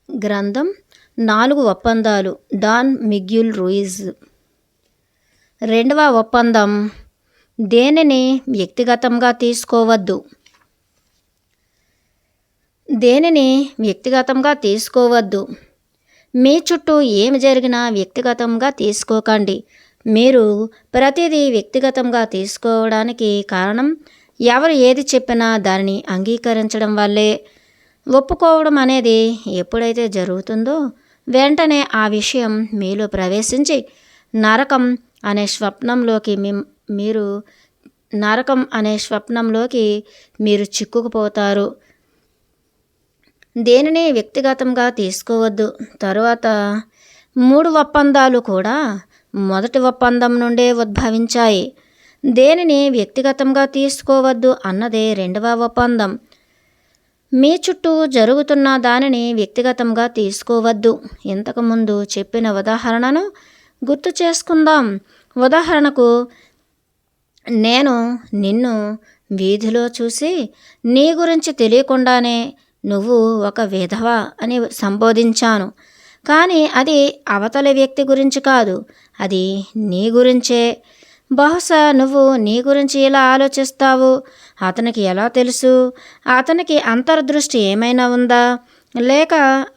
గ్రంథం 4 ఒప్పందాలు don Miguel Ruiz. రెండవ ఒప్పందం, దేనిని వ్యక్తిగతంగా తీసుకోవద్దు. దేనిని వ్యక్తిగతంగా తీసుకోవద్దు. మీ చుట్టూ ఏమి జరిగినా వ్యక్తిగతంగా తీసుకోకండి. మీరు ప్రతిదీ వ్యక్తిగతంగా తీసుకోవడానికి కారణం ఎవరు ఏది చెప్పినా దానిని అంగీకరించడం వల్లే. ఒప్పుకోవడం అనేది ఎప్పుడైతే జరుగుతుందో వెంటనే ఆ విషయం మీలో ప్రవేశించి నరకం అనే స్వప్నంలోకి మీరు చిక్కుకుపోతారు. దేనిని వ్యక్తిగతంగా తీసుకోవద్దు. తరువాత 3 ఒప్పందాలు కూడా మొదటి ఒప్పందం నుండే ఉద్భవించాయి. దేనిని వ్యక్తిగతంగా తీసుకోవద్దు అన్నదే రెండవ ఒప్పందం. మీ చుట్టూ జరుగుతున్న దానిని వ్యక్తిగతంగా తీసుకోవద్దు. ఇంతకుముందు చెప్పిన ఉదాహరణను గుర్తు చేసుకుందాం. ఉదాహరణకు, నేను నిన్ను వీధిలో చూసి నీ గురించి తెలియకుండానే నువ్వు ఒక విధవ అని సంబోధించాను. కానీ అది అవతలి వ్యక్తి గురించి కాదు, అది నీ గురించే. బహుశా నువ్వు నీ గురించి ఇలా ఆలోచిస్తావు. అతనికి ఎలా తెలుసు? అతనికి అంతర్దృష్టి ఏమైనా ఉందా? లేక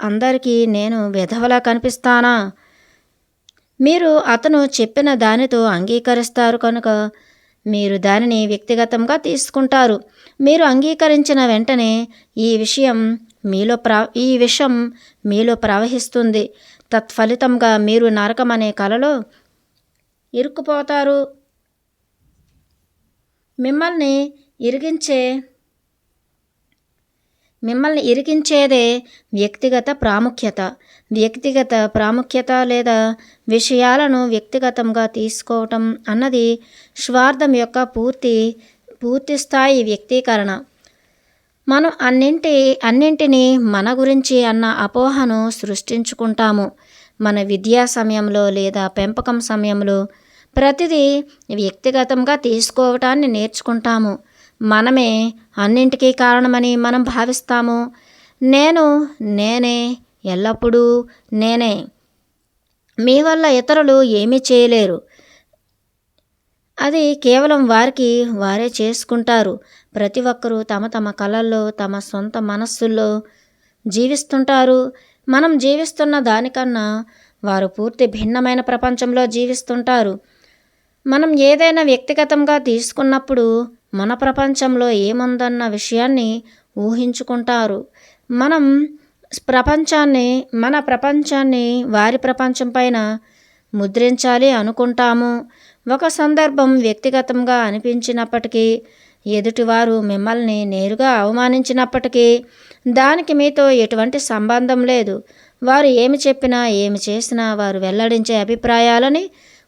అందరికీ నేను విధవలా కనిపిస్తానా? మీరు అతను చెప్పిన దానితో అంగీకరిస్తారు కనుక మీరు దానిని వ్యక్తిగతంగా తీసుకుంటారు. మీరు అంగీకరించిన వెంటనే ఈ విషయం మీలో ప్రవహిస్తుంది. తత్ఫలితంగా మీరు నరకం అనే కలలో ఇరుక్కుపోతారు. మిమ్మల్ని ఇరికించేదే వ్యక్తిగత ప్రాముఖ్యత లేదా విషయాలను వ్యక్తిగతంగా తీసుకోవటం అన్నది స్వార్థం యొక్క పూర్తి స్థాయి వ్యక్తీకరణ. మనం అన్నింటినీ మన గురించి అన్న అపోహను సృష్టించుకుంటాము. మన విద్యా సమయంలో లేదా పెంపకం సమయంలో ప్రతిదీ వ్యక్తిగతంగా తీసుకోవటాన్ని నేర్చుకుంటాము. మనమే అన్నింటికీ కారణమని మనం భావిస్తాము. నేనే, ఎల్లప్పుడూ నేనే. మీ వల్ల ఇతరులు ఏమీ చేయలేరు. అది కేవలం వారికి వారే చేసుకుంటారు. ప్రతి ఒక్కరూ తమ తమ కళల్లో తమ సొంత మనస్సుల్లో జీవిస్తుంటారు. మనం జీవిస్తున్న దానికన్నా వారు పూర్తి భిన్నమైన ప్రపంచంలో జీవిస్తుంటారు. మనం ఏదైనా వ్యక్తిగతంగా తీసుకున్నప్పుడు మన ప్రపంచంలో ఏముందన్న విషయాన్ని ఊహించుకుంటారు. మన ప్రపంచాన్ని వారి ప్రపంచం పైన ముద్రించాలి అనుకుంటాము. ఒక సందర్భం వ్యక్తిగతంగా అనిపించినప్పటికీ, ఎదుటివారు మిమ్మల్ని నేరుగా అవమానించినప్పటికీ దానికి మీతో ఎటువంటి సంబంధం లేదు. వారు ఏమి చెప్పినా ఏమి చేసినా వారు వెల్లడించే అభిప్రాయాలని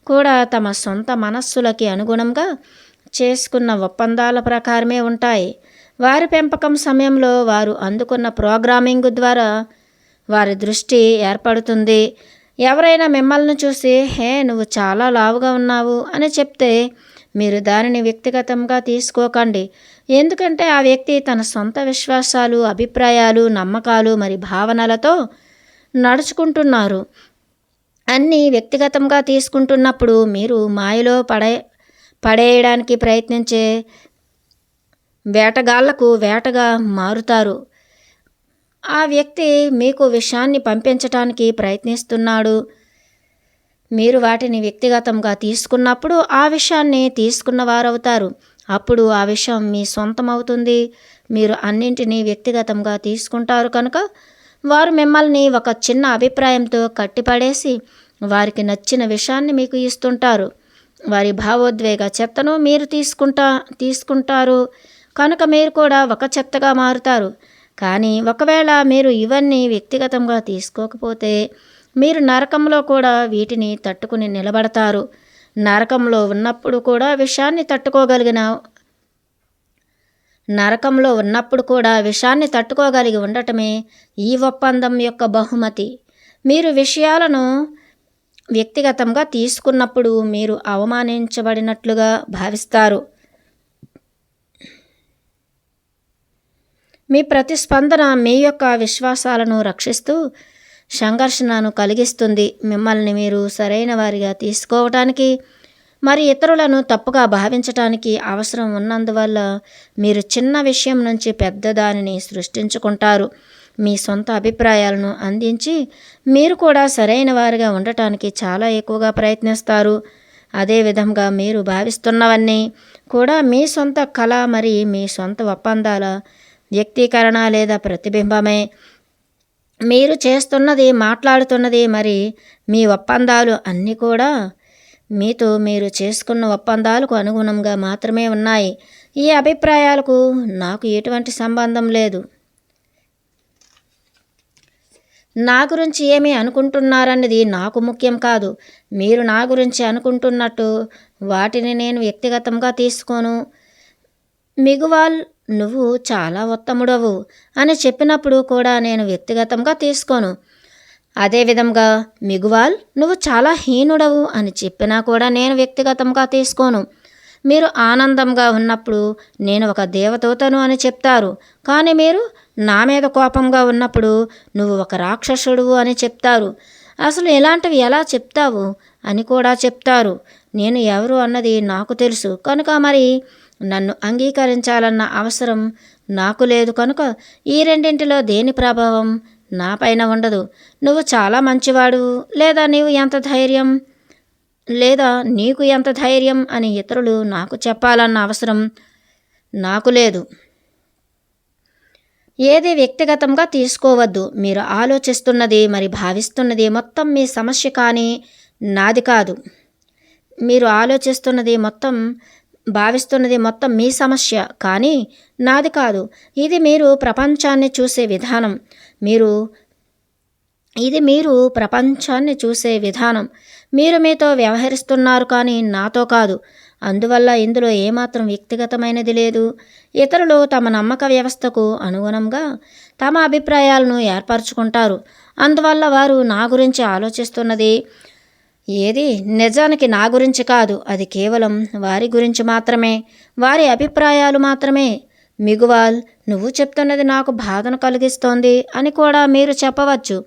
కూడా తమ సొంత మనస్సులకి అనుగుణంగా చేసుకున్న ఒప్పందాల ప్రకారమే ఉంటాయి. వారి పెంపకం సమయంలో వారు అందుకున్న ప్రోగ్రామింగ్ ద్వారా వారి దృష్టి ఏర్పడుతుంది. ఎవరైనా మిమ్మల్ని చూసి, హే నువ్వు చాలా లావుగా ఉన్నావు అని చెప్తే మీరు దానిని వ్యక్తిగతంగా తీసుకోకండి. ఎందుకంటే ఆ వ్యక్తి తన సొంత విశ్వాసాలు, అభిప్రాయాలు, నమ్మకాలు మరి భావనలతో నడుచుకుంటున్నారు. అన్నీ వ్యక్తిగతంగా తీసుకుంటున్నప్పుడు మీరు మాయలో పడేయడానికి ప్రయత్నించే వేటగాళ్లకు వేటగా మారుతారు. ఆ వ్యక్తి మీకు విషాన్ని పంపించటానికి ప్రయత్నిస్తున్నాడు. మీరు వాటిని వ్యక్తిగతంగా తీసుకున్నప్పుడు ఆ విషయాన్ని తీసుకున్నవారవుతారు. అప్పుడు ఆ విషయం మీ సొంతం అవుతుంది. మీరు అన్నింటినీ వ్యక్తిగతంగా తీసుకుంటారు కనుక వారు మిమ్మల్ని ఒక చిన్న అభిప్రాయంతో కట్టిపడేసి వారికి నచ్చిన విషయాన్ని మీకు ఇస్తుంటారు. వారి భావోద్వేగ చెత్తను మీరు తీసుకుంటారు కనుక మీరు కూడా ఒక చెత్తగా మారుతారు. కానీ ఒకవేళ మీరు ఇవన్నీ వ్యక్తిగతంగా తీసుకోకపోతే మీరు నరకంలో కూడా వీటిని తట్టుకుని నిలబడతారు. నరకంలో ఉన్నప్పుడు కూడా విషాన్ని తట్టుకోగలిగి ఉండటమే ఈ ఒప్పందం యొక్క బహుమతి. మీరు విషయాలను వ్యక్తిగతంగా తీసుకున్నప్పుడు మీరు అవమానించబడినట్లుగా భావిస్తారు. మీ ప్రతిస్పందన మీ యొక్క విశ్వాసాలను రక్షిస్తూ సంఘర్షణను కలిగిస్తుంది. మిమ్మల్ని మీరు సరైన వారిగా తీసుకోవటానికి మరి ఇతరులను తప్పుగా భావించటానికి అవసరం ఉన్నందువల్ల మీరు చిన్న విషయం నుంచి పెద్ద దానిని సృష్టించుకుంటారు. మీ సొంత అభిప్రాయాలను అందించి మీరు కూడా సరైన వారిగా ఉండటానికి చాలా ఎక్కువగా ప్రయత్నిస్తారు. అదేవిధంగా మీరు భావిస్తున్నవన్నీ కూడా మీ సొంత కళ మరి మీ సొంత ఒప్పందాల వ్యక్తీకరణ లేదా ప్రతిబింబమే. మీరు చేస్తున్నది, మాట్లాడుతున్నది మరి మీ ఒప్పందాలు అన్నీ కూడా మీతో మీరు చేసుకున్న ఒప్పందాలకు అనుగుణంగా మాత్రమే ఉన్నాయి. ఈ అభిప్రాయాలకు నాకు ఎటువంటి సంబంధం లేదు. నా గురించి ఏమి అనుకుంటున్నారన్నది నాకు ముఖ్యం కాదు. మీరు నా గురించి అనుకుంటున్నట్టు వాటిని నేను వ్యక్తిగతంగా తీసుకోను. మిగువాల్, నువ్వు చాలా ఉత్తముడవు అని చెప్పినప్పుడు కూడా నేను వ్యక్తిగతంగా తీసుకోను. అదేవిధంగా మిగువాల్, నువ్వు చాలా హీనుడవు అని చెప్పినా కూడా నేను వ్యక్తిగతంగా తీసుకోను. మీరు ఆనందంగా ఉన్నప్పుడు నేను ఒక దేవదూతను అని చెప్తారు, కానీ మీరు నా మీద కోపంగా ఉన్నప్పుడు నువ్వు ఒక రాక్షసుడువు అని చెప్తారు. అసలు ఇలాంటివి ఎలా చెప్తావు అని కూడా చెప్తారు. నేను ఎవరు అన్నది నాకు తెలుసు కనుక మరి నన్ను అంగీకరించాలన్న అవసరం నాకు లేదు. కనుక ఈ రెండింటిలో దేని ప్రభావం నా పైన ఉండదు. నువ్వు చాలా మంచివాడు లేదా నీకు ఎంత ధైర్యం అని ఇతరులు నాకు చెప్పాలన్న అవసరం నాకు లేదు. ఏది వ్యక్తిగతంగా తీసుకోవద్దు. మీరు ఆలోచిస్తున్నది మరి భావిస్తున్నది మొత్తం మీ సమస్య కానీ నాది కాదు. మీరు ఆలోచిస్తున్నది భావిస్తున్నది మొత్తం మీ సమస్య కానీ నాది కాదు. ఇది మీరు ప్రపంచాన్ని చూసే విధానం. మీరు ప్రపంచాన్ని చూసే విధానం. మీరు మీతో వ్యవహరిస్తున్నారు కానీ నాతో కాదు. అందువల్ల ఇందులో ఏమాత్రం వ్యక్తిగతమైనది లేదు. ఇతరులు తమ నమ్మక వ్యవస్థకు అనుగుణంగా తమ అభిప్రాయాలను ఏర్పరచుకుంటారు. అందువల్ల వారు నా గురించి ఆలోచిస్తున్నది ఏది నిజానికి నా గురించి కాదు. అది కేవలం వారి గురించి మాత్రమే, వారి అభిప్రాయాలు మాత్రమే. మిగువాల్, నువ్వు చెప్తున్నది నాకు బాధను కలిగిస్తోంది అని కూడా మీరు చెప్పవచ్చు.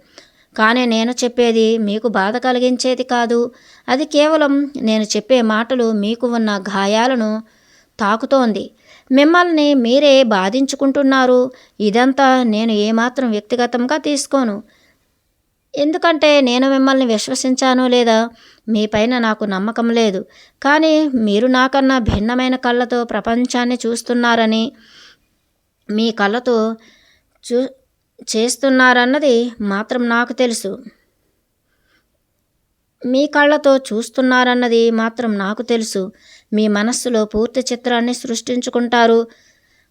కానీ నేను చెప్పేది మీకు బాధ కలిగించేది కాదు. అది కేవలం నేను చెప్పే మాటలు మీకు ఉన్న గాయాలను తాకుతోంది. మిమ్మల్ని మీరే బాధించుకుంటున్నారు. ఇదంతా నేను ఏమాత్రం వ్యక్తిగతంగా తీసుకోను. ఎందుకంటే నేను మిమ్మల్ని విశ్వసించాను లేదా మీపైన నాకు నమ్మకం లేదు. కానీ మీరు నాకన్నా భిన్నమైన కళ్ళతో ప్రపంచాన్ని చూస్తున్నారని, మీ కళ్ళతో చేస్తున్నారన్నది మాత్రం నాకు తెలుసు. మీ కళ్ళతో చూస్తున్నారన్నది మాత్రం నాకు తెలుసు. మీ మనస్సులో పూర్తి చిత్రాన్ని సృష్టించుకుంటారు.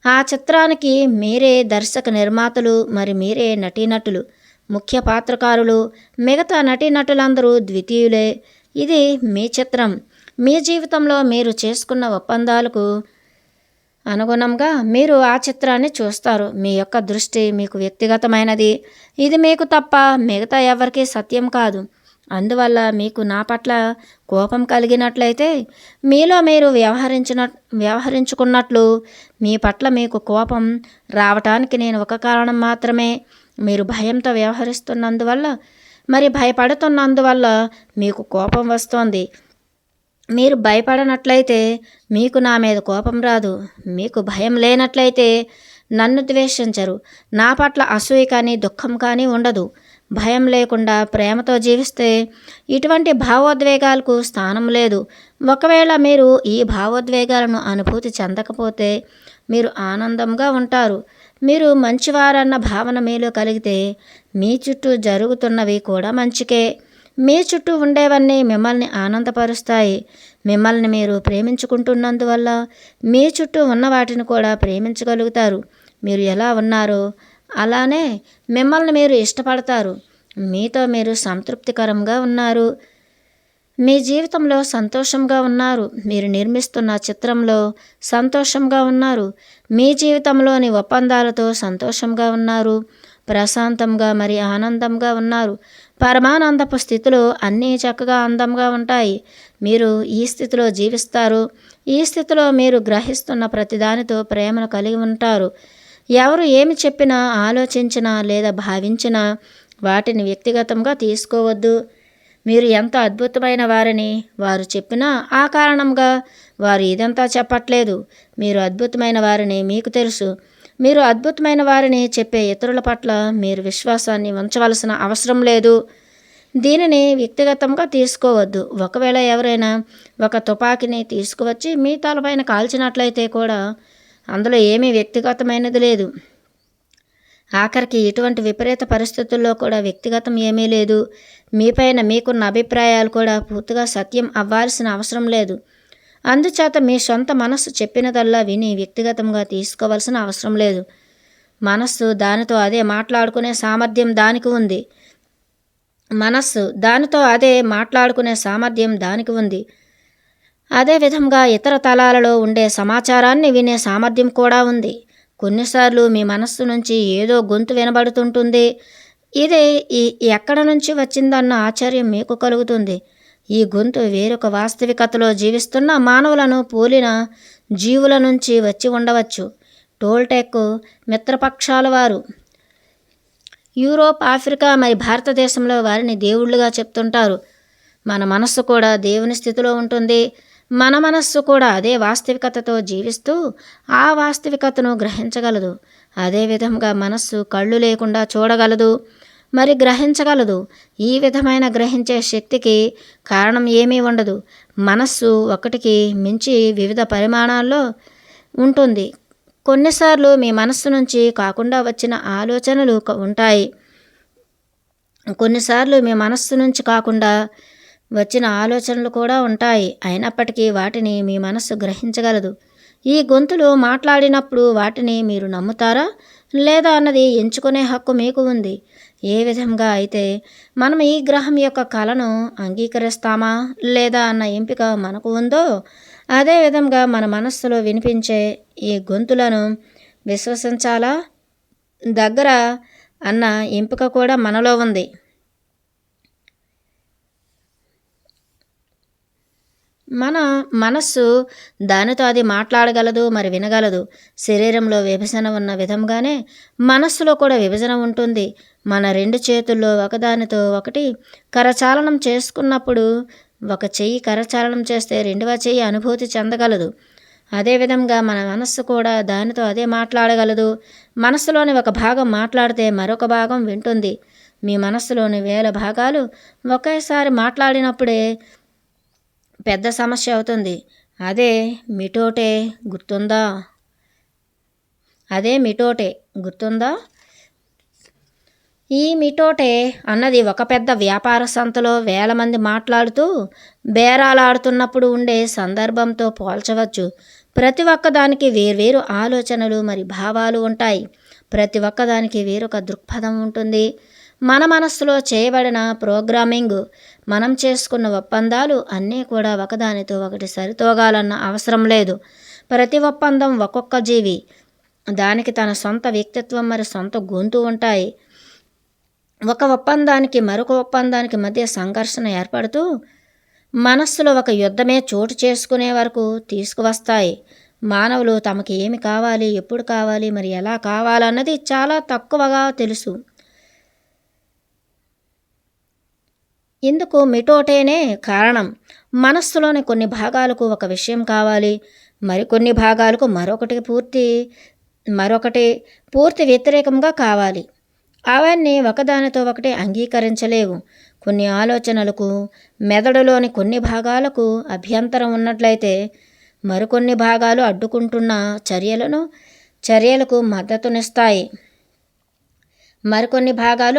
ఆ చిత్రానికి మీరే దర్శక నిర్మాతలు మరి మీరే నటీనటులు, ముఖ్య పాత్రకారులు. మిగతా నటీనటులందరూ ద్వితీయులే. ఇది మీ చిత్రం. మీ జీవితంలో మీరు చేసుకున్న ఒప్పందాలకు అనుగుణంగా మీరు ఆ చిత్రాన్ని చూస్తారు. మీ యొక్క దృష్టి మీకు వ్యక్తిగతమైనది. ఇది మీకు తప్ప మిగతా ఎవరికీ సత్యం కాదు. అందువల్ల మీకు నా పట్ల కోపం కలిగినట్లయితే మీలో మీరు వ్యవహరించుకున్నట్లు మీ పట్ల మీకు కోపం రావటానికి నేను ఒక కారణం మాత్రమే. మీరు భయంతో వ్యవహరిస్తున్నందువల్ల భయపడుతున్నందువల్ల మీకు కోపం వస్తోంది. మీరు భయపడనట్లయితే మీకు నా మీద కోపం రాదు. మీకు భయం లేనట్లయితే నన్ను ద్వేషించరు. నా పట్ల అసూయ కానీ దుఃఖం కానీ ఉండదు. భయం లేకుండా ప్రేమతో జీవిస్తే ఇటువంటి భావోద్వేగాలకు స్థానం లేదు. ఒకవేళ మీరు ఈ భావోద్వేగాలను అనుభూతి చెందకపోతే మీరు ఆనందంగా ఉంటారు. మీరు మంచివారన్న భావన మీలో కలిగితే మీ చుట్టూ జరుగుతున్నవి కూడా మంచికే. మీ చుట్టూ ఉండేవన్నీ మిమ్మల్ని ఆనందపరుస్తాయి. మిమ్మల్ని మీరు ప్రేమించుకుంటున్నందువల్ల మీ చుట్టూ ఉన్న వాటిని కూడా ప్రేమించగలుగుతారు. మీరు ఎలా ఉన్నారో అలానే మిమ్మల్ని మీరు ఇష్టపడతారు. మీతో మీరు సంతృప్తికరంగా ఉన్నారు. మీ జీవితంలో సంతోషంగా ఉన్నారు. మీరు నిర్మిస్తున్న చిత్రంలో సంతోషంగా ఉన్నారు. మీ జీవితంలోని ఒప్పందాలతో సంతోషంగా ఉన్నారు. ప్రశాంతంగా మరి ఆనందంగా ఉన్నారు. పరమానందపు స్థితిలో అన్నీ చక్కగా అందంగా ఉంటాయి. మీరు ఈ స్థితిలో జీవిస్తారు. ఈ స్థితిలో మీరు గ్రహిస్తున్న ప్రతిదానితో ప్రేమను కలిగి ఉంటారు. ఎవరు ఏమి చెప్పినా, ఆలోచించినా లేదా భావించినా వాటిని వ్యక్తిగతంగా తీసుకోవద్దు. మీరు ఎంత అద్భుతమైన వారని వారు చెప్పినా ఆ కారణంగా వారు ఇదంతా చెప్పట్లేదు. మీరు అద్భుతమైన వారని మీకు తెలుసు. మీరు అద్భుతమైన వారిని చెప్పే ఇతరుల పట్ల మీరు విశ్వాసాన్ని ఉంచవలసిన అవసరం లేదు. దీనిని వ్యక్తిగతంగా తీసుకోవద్దు. ఒకవేళ ఎవరైనా ఒక తుపాకీని తీసుకువచ్చి మీ తలపైన కాల్చినట్లయితే కూడా అందులో ఏమీ వ్యక్తిగతమైనది లేదు. ఆఖరికి ఇటువంటి విపరీత పరిస్థితుల్లో కూడా వ్యక్తిగతం ఏమీ లేదు. మీపైన మీకున్న అభిప్రాయాలు కూడా పూర్తిగా సత్యం అవ్వాల్సిన అవసరం లేదు. అందుచేత మీ సొంత మనస్సు చెప్పినదల్లా విని వ్యక్తిగతంగా తీసుకోవాల్సిన అవసరం లేదు. మనస్సు దానితో అదే మాట్లాడుకునే సామర్థ్యం దానికి ఉంది. అదేవిధంగా ఇతర తలాలలో ఉండే సమాచారాన్ని వినే సామర్థ్యం కూడా ఉంది. కొన్నిసార్లు మీ మనస్సు నుంచి ఏదో గొంతు వినబడుతుంటుంది. ఇది ఎక్కడ నుంచి వచ్చిందన్న ఆశ్చర్యం మీకు కలుగుతుంది. ఈ గొంతు వేరొక వాస్తవికతలో జీవిస్తున్న మానవులను పోలిన జీవుల నుంచి వచ్చి ఉండవచ్చు. టోల్టెక్ మిత్రపక్షాల వారు యూరోప్, ఆఫ్రికా మరి భారతదేశంలో వారిని దేవుళ్ళుగా చెప్తుంటారు. మన మనస్సు కూడా దేవుని స్థితిలో ఉంటుంది. మన మనస్సు కూడా అదే వాస్తవికతతో జీవిస్తూ ఆ వాస్తవికతను గ్రహించగలదు. అదేవిధంగా మనస్సు కళ్ళు లేకుండా చూడగలదు, మరి గ్రహించగలదు. ఈ విధమైన గ్రహించే శక్తికి కారణం ఏమీ ఉండదు. మనస్సు ఒకటికి మించి వివిధ పరిమాణాల్లో ఉంటుంది. కొన్నిసార్లు మీ మనస్సు నుంచి కాకుండా వచ్చిన ఆలోచనలు ఉంటాయి. కొన్నిసార్లు మీ మనస్సు నుంచి కాకుండా వచ్చిన ఆలోచనలు కూడా ఉంటాయి. అయినప్పటికీ వాటిని మీ మనస్సు గ్రహించగలదు. ఈ గొంతులు మాట్లాడినప్పుడు వాటిని మీరు నమ్ముతారా లేదా అన్నది ఎంచుకునే హక్కు మీకు ఉంది. ఏ విధంగా అయితే మనం ఈ గ్రహం యొక్క కళను అంగీకరిస్తామా లేదా అన్న ఎంపిక మనకు ఉందో, అదేవిధంగా మన మనస్సులో వినిపించే ఈ గొంతులను విశ్వసించాలా దగ్గర అన్న ఎంపిక కూడా మనలో ఉంది. మన మనస్సు దానితో అది మాట్లాడగలదు, మరి వినగలదు. శరీరంలో విభజన ఉన్న విధంగానే మనస్సులో కూడా విభజన ఉంటుంది. మన రెండు చేతుల్లో ఒకదానితో ఒకటి కరచాలనం చేసుకున్నప్పుడు ఒక చెయ్యి కరచాలనం చేస్తే రెండవ చెయ్యి అనుభూతి చెందగలదు. అదేవిధంగా మన మనస్సు కూడా దానితో అదే మాట్లాడగలదు. మనస్సులోని ఒక భాగం మాట్లాడితే మరొక భాగం వింటుంది. మీ మనస్సులోని 1000 భాగాలు ఒకేసారి మాట్లాడినప్పుడే పెద్ద సమస్య అవుతుంది. అదే మిటోటే గుర్తుందా? ఈ మిటోటే అన్నది ఒక పెద్ద వ్యాపార సంతలో 1000 మంది మాట్లాడుతూ బేరాలాడుతున్నప్పుడు ఉండే సందర్భంతో పోల్చవచ్చు. ప్రతి ఒక్కదానికి వేర్వేరు ఆలోచనలు మరి భావాలు ఉంటాయి. ప్రతి ఒక్కదానికి వేరొక దృక్పథం ఉంటుంది. మన మనస్సులో చేయబడిన ప్రోగ్రామింగ్, మనం చేసుకున్న ఒప్పందాలు అన్నీ కూడా ఒకదానితో ఒకటి సరితూగాలన్న అవసరం లేదు. ప్రతి ఒప్పందం ఒక్కొక్క జీవి, దానికి తన సొంత వ్యక్తిత్వం మరి సొంత గొంతు ఉంటాయి. ఒక ఒప్పందానికి మరొక ఒప్పందానికి మధ్య సంఘర్షణ ఏర్పడుతూ మనస్సులో ఒక యుద్ధమే చోటు చేసుకునే వరకు తీసుకువస్తాయి. మానవులు తమకి ఏమి కావాలి, ఎప్పుడు కావాలి, మరి ఎలా కావాలన్నది చాలా తక్కువగా తెలుసు. ఇందుకు మిటోటేనే కారణం. మనస్సులోని కొన్ని భాగాలకు ఒక విషయం కావాలి, మరికొన్ని భాగాలకు మరొకటి పూర్తి వ్యతిరేకంగా కావాలి. అవన్నీ ఒకదానితో ఒకటి అంగీకరించలేవు. కొన్ని ఆలోచనలకు మెదడులోని కొన్ని భాగాలకు అభ్యంతరం ఉన్నట్లయితే మరికొన్ని భాగాలు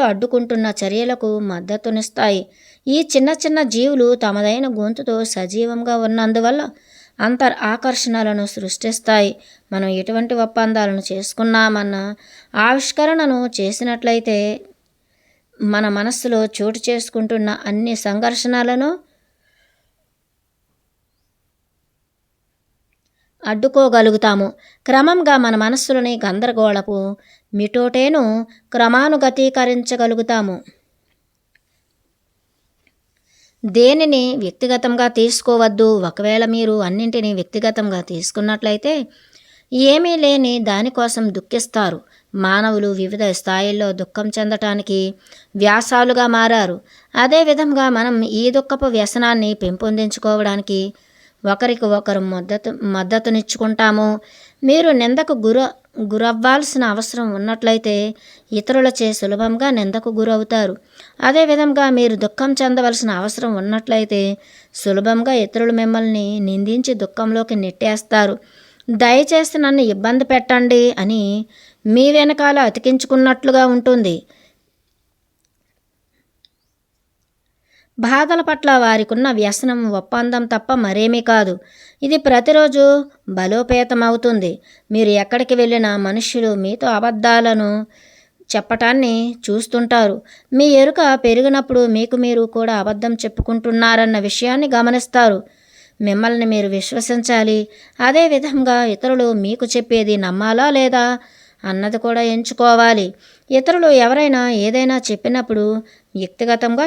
అడ్డుకుంటున్న చర్యలకు మద్దతునిస్తాయి. ఈ చిన్న చిన్న జీవులు తమదైన గొంతుతో సజీవంగా ఉన్నందువల్ల ఆకర్షణలను సృష్టిస్తాయి. మనం ఎటువంటి ఒప్పందాలను చేసుకున్నామన్న ఆవిష్కరణను చేసినట్లయితే మన మనస్సులో చోటు చేసుకుంటున్న అన్ని సంఘర్షణలను అడ్డుకోగలుగుతాము. క్రమంగా మన మనస్సులోని గందరగోళపు మిటోటేను క్రమానుగతీకరించగలుగుతాము. దేనిని వ్యక్తిగతంగా తీసుకోవద్దు. ఒకవేళ మీరు అన్నింటినీ వ్యక్తిగతంగా తీసుకున్నట్లయితే ఏమీ లేని దానికోసం దుఃఖిస్తారు. మానవులు వివిధ స్థాయిల్లో దుఃఖం చెందటానికి వ్యాసాలుగా మారారు. అదే విధంగా మనం ఈ దుఃఖపు వ్యసనాన్ని పెంపొందించుకోవడానికి ఒకరికి ఒకరు మద్దతునిచ్చుకుంటాము. మీరు నిందకు గురవ్వాల్సిన అవసరం ఉన్నట్లయితే ఇతరులచే సులభంగా నిందకు గురవుతారు. అదేవిధంగా మీరు దుఃఖం చెందవలసిన అవసరం ఉన్నట్లయితే సులభంగా ఇతరులు మిమ్మల్ని నిందించి దుఃఖంలోకి నెట్టేస్తారు. దయచేసి నన్ను ఇబ్బంది పెట్టండి అని మీ వెనకాల అతికించుకున్నట్లుగా ఉంటుంది. బాధల పట్ల వారికున్న వ్యసనం ఒప్పందం తప్ప మరేమీ కాదు. ఇది ప్రతిరోజు బలోపేతమవుతుంది. మీరు ఎక్కడికి వెళ్ళినా మనుష్యులు మీతో అబద్ధాలను చెప్పటాన్ని చూస్తుంటారు. మీ ఎరుక పెరిగినప్పుడు మీకు మీరు కూడా అబద్ధం చెప్పుకుంటున్నారన్న విషయాన్ని గమనిస్తారు. మిమ్మల్ని మీరు విశ్వసించాలి. అదేవిధంగా ఇతరులు మీకు చెప్పేది నమ్మాలా లేదా అన్నది కూడా ఎంచుకోవాలి. ఇతరులు ఎవరైనా ఏదైనా చెప్పినప్పుడు వ్యక్తిగతంగా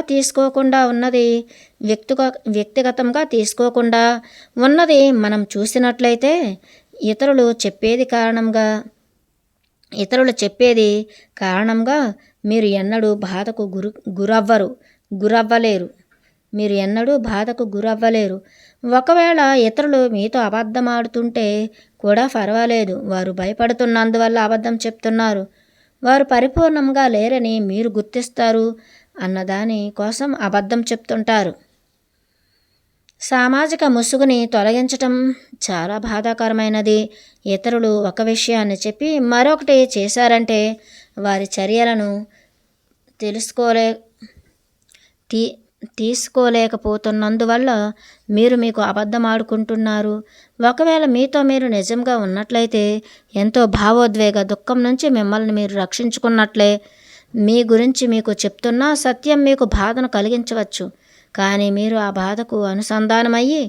తీసుకోకుండా ఉన్నది మనం చూసినట్లయితే ఇతరులు చెప్పేది కారణంగా మీరు ఎన్నడూ బాధకు గురవ్వలేరు. ఒకవేళ ఇతరులు మీతో అబద్ధమాడుతుంటే కూడా పర్వాలేదు. వారు భయపడుతున్నందువల్ల అబద్ధం చెప్తున్నారు. వారు పరిపూర్ణంగా లేరని మీరు గుర్తిస్తారు అన్నదాని కోసం అబద్ధం చెప్తుంటారు. సామాజిక ముసుగుని తొలగించటం చాలా బాధాకరమైనది. ఇతరులు ఒక విషయాన్ని చెప్పి మరొకటి చేశారంటే వారి చర్యలను తీసుకోలేకపోతున్నందువల్ల మీరు మీకు అబద్ధం ఆడుకుంటున్నారు. ఒకవేళ మీతో మీరు నిజంగా ఉన్నట్లయితే ఎంతో భావోద్వేగ దుఃఖం నుంచి మిమ్మల్ని మీరు రక్షించుకున్నట్లే. మీ గురించి మీకు చెప్తున్న సత్యం మీకు బాధను కలిగించవచ్చు, కానీ మీరు ఆ బాధకు అనుసంధానమయ్యి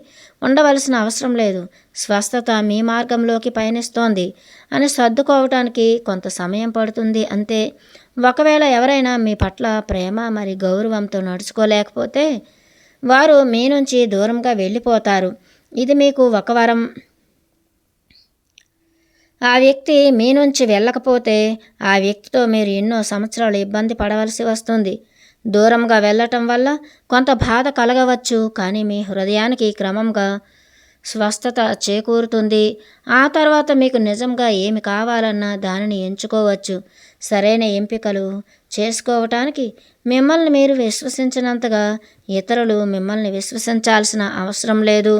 ఉండవలసిన అవసరం లేదు. స్వస్థత మీ మార్గంలోకి పయనిస్తోంది అని సర్దుకోవటానికి కొంత సమయం పడుతుంది అంతే. ఒకవేళ ఎవరైనా మీ పట్ల ప్రేమ మరి గౌరవంతో నడుచుకోలేకపోతే వారు మీ నుంచి దూరంగా వెళ్ళిపోతారు. ఇది మీకు ఒక వరం. ఆ వ్యక్తి మీ నుంచి వెళ్ళకపోతే ఆ వ్యక్తితో మీరు ఎన్నో సంవత్సరాలు ఇబ్బంది పడవలసి వస్తుంది. దూరంగా వెళ్ళటం వల్ల కొంత బాధ కలగవచ్చు, కానీ మీ హృదయానికి క్రమంగా స్వస్థత చేకూరుతుంది. ఆ తర్వాత మీకు నిజంగా ఏమి కావాలన్నా దానిని ఎంచుకోవచ్చు. సరైన ఎంపికలు చేసుకోవటానికి మిమ్మల్ని మీరు విశ్వసించినంతగా ఇతరులు మిమ్మల్ని విశ్వసించాల్సిన అవసరం లేదు.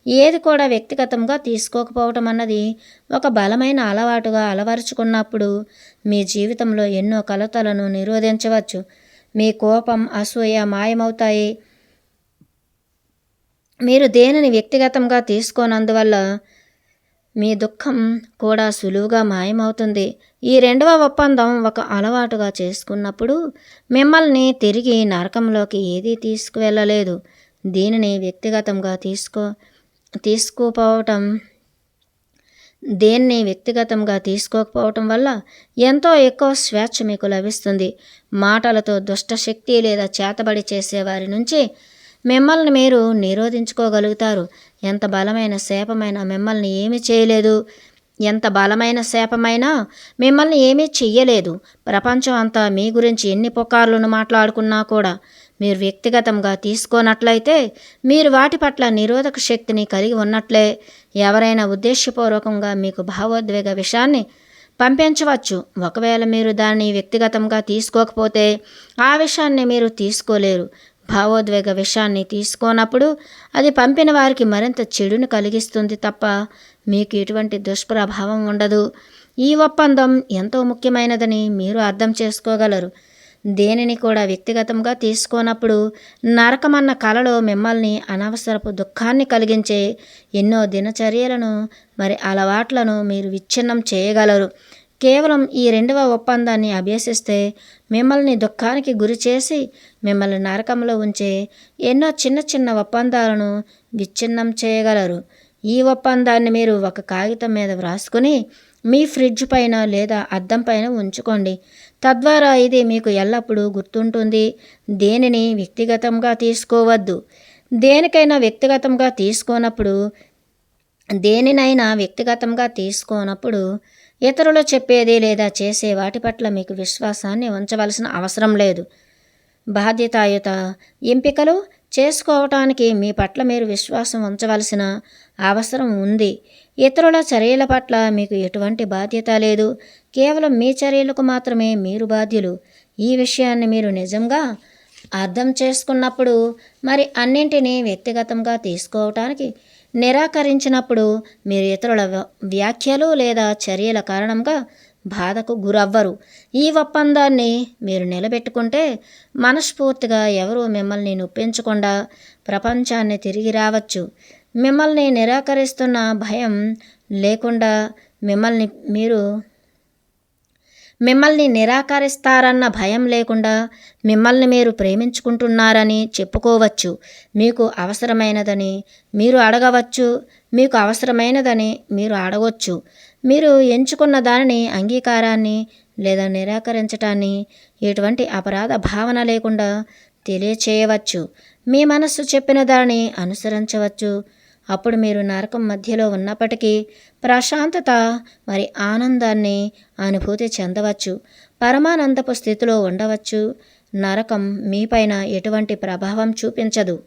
ఏది కూడా వ్యక్తిగతంగా తీసుకోకపోవటం అన్నది ఒక బలమైన అలవాటుగా అలవరుచుకున్నప్పుడు మీ జీవితంలో ఎన్నో కలతలను నిరోధించవచ్చు. మీ కోపం, అసూయ మాయమవుతాయి. మీరు దేనిని వ్యక్తిగతంగా తీసుకోనందువల్ల మీ దుఃఖం కూడా సులువుగా మాయమవుతుంది. ఈ రెండవ ఒప్పందం ఒక అలవాటుగా చేసుకున్నప్పుడు మిమ్మల్ని తిరిగి నరకంలోకి ఏదీ తీసుకువెళ్ళలేదు. దీనిని వ్యక్తిగతంగా తీసుకోకపోవటం వల్ల ఎంతో ఎక్కువ స్వేచ్ఛ మీకు లభిస్తుంది. మాటలతో దుష్టశక్తి లేదా చేతబడి చేసేవారి నుంచి మిమ్మల్ని మీరు నిరోధించుకోగలుగుతారు. ఎంత బలమైన శాపమైనా మిమ్మల్ని ఏమీ చెయ్యలేదు. ప్రపంచం అంతా మీ గురించి ఎన్ని పుకార్లను మాట్లాడుకున్నా కూడా మీరు వ్యక్తిగతంగా తీసుకోనట్లయితే మీరు వాటి పట్ల నిరోధక శక్తిని కలిగి ఉన్నట్లే. ఎవరైనా ఉద్దేశపూర్వకంగా మీకు భావోద్వేగ విషయాన్ని పంపించవచ్చు. ఒకవేళ మీరు దాన్ని వ్యక్తిగతంగా తీసుకోకపోతే ఆ విషయాన్ని మీరు తీసుకోలేరు. భావోద్వేగ విషయాన్ని తీసుకోనప్పుడు అది పంపిన వారికి మరింత చెడును కలిగిస్తుంది తప్ప మీకు ఎటువంటి దుష్ప్రభావం ఉండదు. ఈ ఒప్పందం ఎంతో ముఖ్యమైనదని మీరు అర్థం చేసుకోగలరు. దేనిని కూడా వ్యక్తిగతంగా తీసుకోనప్పుడు నరకమన్న కలలో మిమ్మల్ని అనవసరపు దుఃఖాన్ని కలిగించే ఎన్నో దినచర్యలను మరి అలవాట్లను మీరు విచ్ఛిన్నం చేయగలరు. కేవలం ఈ రెండవ ఒప్పందాన్ని అభ్యసిస్తే మిమ్మల్ని దుఃఖానికి గురి చేసి మిమ్మల్ని నరకంలో ఉంచే ఎన్నో చిన్న చిన్న ఒప్పందాలను విచ్ఛిన్నం చేయగలరు. ఈ ఒప్పందాన్ని మీరు ఒక కాగితం మీద వ్రాసుకుని మీ ఫ్రిడ్జ్ పైన లేదా అద్దం పైన ఉంచుకోండి. తద్వారా ఇది మీకు ఎల్లప్పుడూ గుర్తుంటుంది. దేనిని వ్యక్తిగతంగా తీసుకోవద్దు. దేనికైనా వ్యక్తిగతంగా తీసుకోనప్పుడు దేనినైనా వ్యక్తిగతంగా తీసుకోనప్పుడు ఇతరులు చెప్పేది లేదా చేసే వాటి పట్ల మీకు విశ్వాసాన్ని ఉంచవలసిన అవసరం లేదు. బాధ్యతాయుత ఎంపికలు చేసుకోవటానికి మీ పట్ల మీరు విశ్వాసం ఉంచవలసిన అవసరం ఉంది. ఇతరుల చర్యల పట్ల మీకు ఎటువంటి బాధ్యత లేదు. కేవలం మీ చర్యలకు మాత్రమే మీరు బాధ్యులు. ఈ విషయాన్ని మీరు నిజంగా అర్థం చేసుకున్నప్పుడు, మరి అన్నింటినీ వ్యక్తిగతంగా తీసుకోవటానికి నిరాకరించినప్పుడు, మీరు ఇతరుల వ్యాఖ్యలు లేదా చర్యల కారణంగా బాధకు గురవ్వరు. ఈ ఒప్పందాన్ని మీరు నిలబెట్టుకుంటే మనస్ఫూర్తిగా ఎవరూ మిమ్మల్ని నొప్పించకుండా ప్రపంచాన్ని తిరిగి రావచ్చు. మిమ్మల్ని నిరాకరిస్తున్న భయం లేకుండా, మిమ్మల్ని నిరాకరిస్తారన్న భయం లేకుండా మిమ్మల్ని మీరు ప్రేమించుకుంటున్నారని చెప్పుకోవచ్చు. మీకు అవసరమైనదని మీరు అడగవచ్చు, మీకు అవసరమైనదని మీరు అడగవచ్చు. మీరు ఎంచుకున్న దానిని, అంగీకారాన్ని లేదా నిరాకరించటాన్ని ఎటువంటి అపరాధ భావన లేకుండా తెలియచేయవచ్చు. మీ మనస్సు చెప్పిన దానిని అనుసరించవచ్చు. అప్పుడు మీరు నరకం మధ్యలో ఉన్నప్పటికీ ప్రశాంతత మరి ఆనందాన్ని అనుభూతి చెందవచ్చు. పరమానందపు స్థితిలో ఉండవచ్చు. నరకం మీపైన ఎటువంటి ప్రభావం చూపించదు.